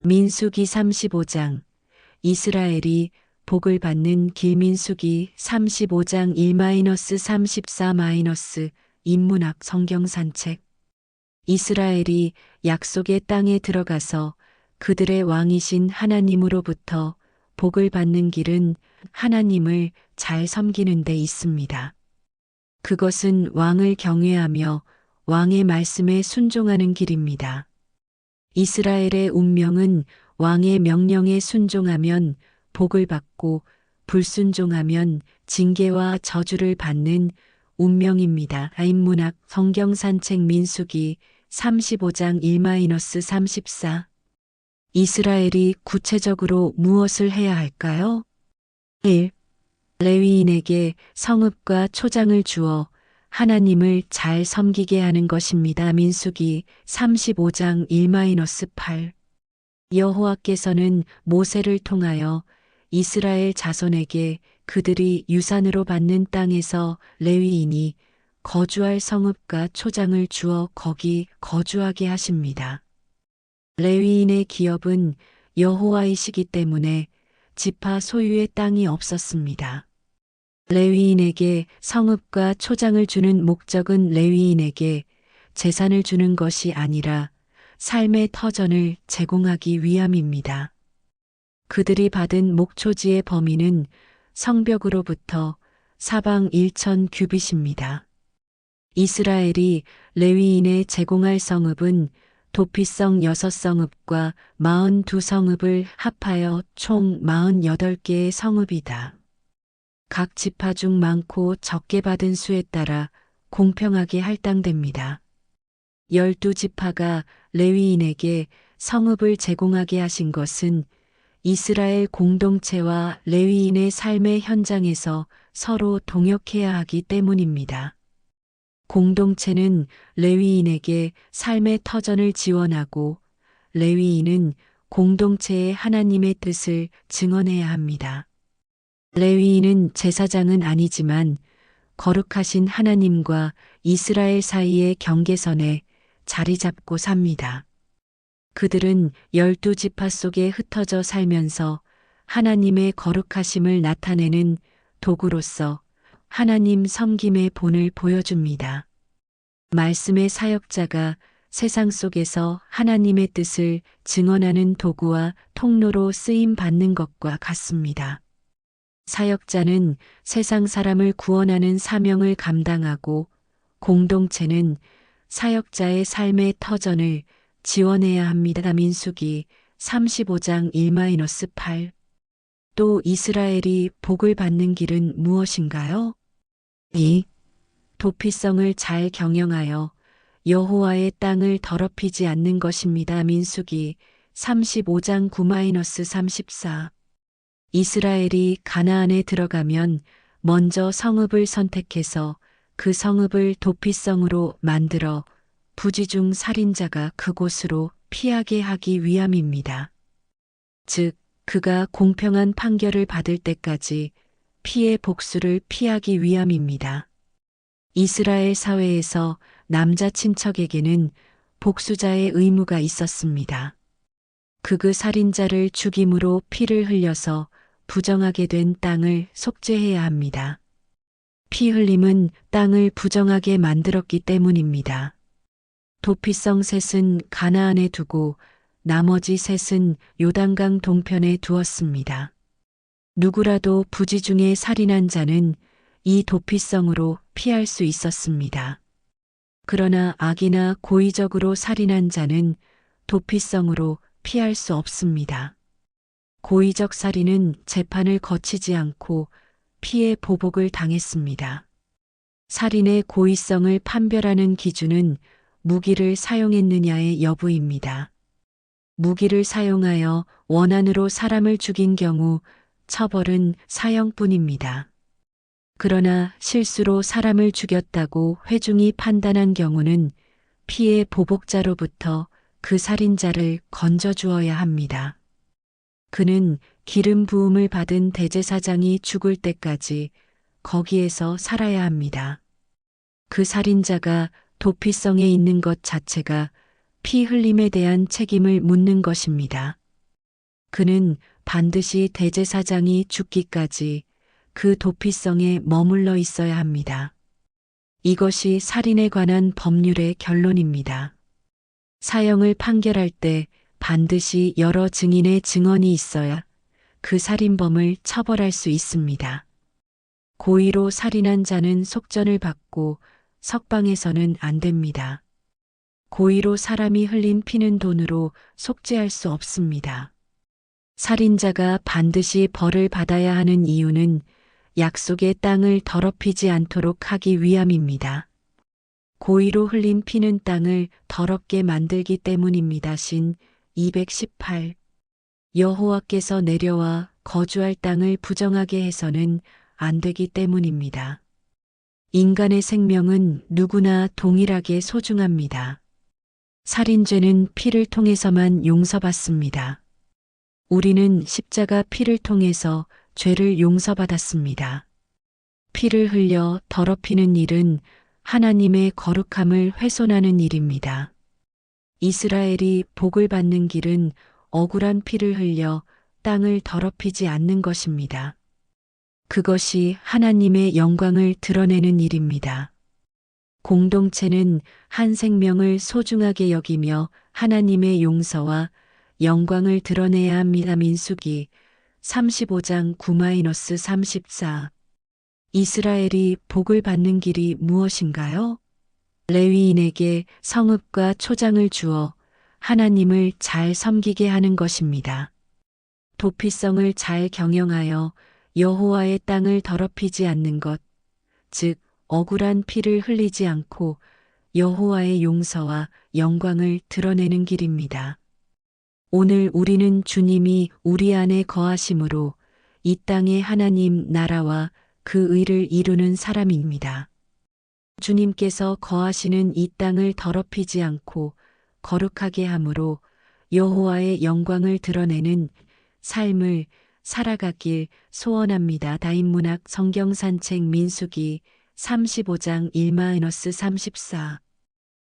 민수기 35장 이스라엘이 복을 받는 길. 민수기 35장 1-34- 인문학 성경 산책. 이스라엘이 약속의 땅에 들어가서 그들의 왕이신 하나님으로부터 복을 받는 길은 하나님을 잘 섬기는 데 있습니다. 그것은 왕을 경외하며 왕의 말씀에 순종하는 길입니다. 이스라엘의 운명은 왕의 명령에 순종하면 복을 받고 불순종하면 징계와 저주를 받는 운명입니다. 인문학 성경 산책. 민수기 35장 1-34. 이스라엘이 구체적으로 무엇을 해야 할까요? 1. 레위인에게 성읍과 초장을 주어 하나님을 잘 섬기게 하는 것입니다. 민수기 35장 1-8. 여호와께서는 모세를 통하여 이스라엘 자손에게 그들이 유산으로 받는 땅에서 레위인이 거주할 성읍과 초장을 주어 거기 거주하게 하십니다. 레위인의 기업은 여호와이시기 때문에 지파 소유의 땅이 없었습니다. 레위인에게 성읍과 초장을 주는 목적은 레위인에게 재산을 주는 것이 아니라 삶의 터전을 제공하기 위함입니다. 그들이 받은 목초지의 범위는 성벽으로부터 사방 1,000 규빗입니다. 이스라엘이 레위인에 제공할 성읍은 도피성 6성읍과 42성읍을 합하여 총 48개의 성읍이다. 각 지파 중 많고 적게 받은 수에 따라 공평하게 할당됩니다. 12지파가 레위인에게 성읍을 제공하게 하신 것은 이스라엘 공동체와 레위인의 삶의 현장에서 서로 동역해야 하기 때문입니다. 공동체는 레위인에게 삶의 터전을 지원하고 레위인은 공동체의 하나님의 뜻을 증언해야 합니다. 레위인은 제사장은 아니지만 거룩하신 하나님과 이스라엘 사이의 경계선에 자리 잡고 삽니다. 그들은 12지파 속에 흩어져 살면서 하나님의 거룩하심을 나타내는 도구로서 하나님 섬김의 본을 보여줍니다. 말씀의 사역자가 세상 속에서 하나님의 뜻을 증언하는 도구와 통로로 쓰임 받는 것과 같습니다. 사역자는 세상 사람을 구원하는 사명을 감당하고 공동체는 사역자의 삶의 터전을 지원해야 합니다. 민수기 35장 1-8. 또 이스라엘이 복을 받는 길은 무엇인가요? 2. 도피성을 잘 경영하여 여호와의 땅을 더럽히지 않는 것입니다. 민수기 35장 9-34. 이스라엘이 가나안에 들어가면 먼저 성읍을 선택해서 그 성읍을 도피성으로 만들어 부지중 살인자가 그곳으로 피하게 하기 위함입니다. 즉, 그가 공평한 판결을 받을 때까지 피해 복수를 피하기 위함입니다. 이스라엘 사회에서 남자 친척에게는 복수자의 의무가 있었습니다. 그 살인자를 죽임으로 피를 흘려서 부정하게 된 땅을 속죄해야 합니다. 피 흘림은 땅을 부정하게 만들었기 때문입니다. 도피성 셋은 가나안에 두고 나머지 셋은 요단강 동편에 두었습니다. 누구라도 부지 중에 살인한 자는 이 도피성으로 피할 수 있었습니다. 그러나 악이나 고의적으로 살인한 자는 도피성으로 피할 수 없습니다. 고의적 살인은 재판을 거치지 않고 피해 보복을 당했습니다. 살인의 고의성을 판별하는 기준은 무기를 사용했느냐의 여부입니다. 무기를 사용하여 원한으로 사람을 죽인 경우 처벌은 사형뿐입니다. 그러나 실수로 사람을 죽였다고 회중이 판단한 경우는 피해 보복자로부터 그 살인자를 건져주어야 합니다. 그는 기름 부음을 받은 대제사장이 죽을 때까지 거기에서 살아야 합니다. 그 살인자가 도피성에 있는 것 자체가 피 흘림에 대한 책임을 묻는 것입니다. 그는 반드시 대제사장이 죽기까지 그 도피성에 머물러 있어야 합니다. 이것이 살인에 관한 법률의 결론입니다. 사형을 판결할 때 반드시 여러 증인의 증언이 있어야 그 살인범을 처벌할 수 있습니다. 고의로 살인한 자는 속전을 받고 석방해서는 안 됩니다. 고의로 사람이 흘린 피는 돈으로 속죄할 수 없습니다. 살인자가 반드시 벌을 받아야 하는 이유는 약속의 땅을 더럽히지 않도록 하기 위함입니다. 고의로 흘린 피는 땅을 더럽게 만들기 때문입니다. 신 218. 여호와께서 내려와 거주할 땅을 부정하게 해서는 안 되기 때문입니다. 인간의 생명은 누구나 동일하게 소중합니다. 살인죄는 피를 통해서만 용서받습니다. 우리는 십자가 피를 통해서 죄를 용서받았습니다. 피를 흘려 더럽히는 일은 하나님의 거룩함을 훼손하는 일입니다. 이스라엘이 복을 받는 길은 억울한 피를 흘려 땅을 더럽히지 않는 것입니다. 그것이 하나님의 영광을 드러내는 일입니다. 공동체는 한 생명을 소중하게 여기며 하나님의 용서와 영광을 드러내야 합니다. 민수기 35장 9-34. 이스라엘이 복을 받는 길이 무엇인가요? 레위인에게 성읍과 초장을 주어 하나님을 잘 섬기게 하는 것입니다. 도피성을 잘 경영하여 여호와의 땅을 더럽히지 않는 것, 즉 억울한 피를 흘리지 않고 여호와의 용서와 영광을 드러내는 길입니다. 오늘 우리는 주님이 우리 안에 거하심으로 이 땅의 하나님 나라와 그 의를 이루는 사람입니다. 주님께서 거하시는 이 땅을 더럽히지 않고 거룩하게 함으로 여호와의 영광을 드러내는 삶을 살아가길 소원합니다. 다인문학 성경산책 민수기 35장 1-34.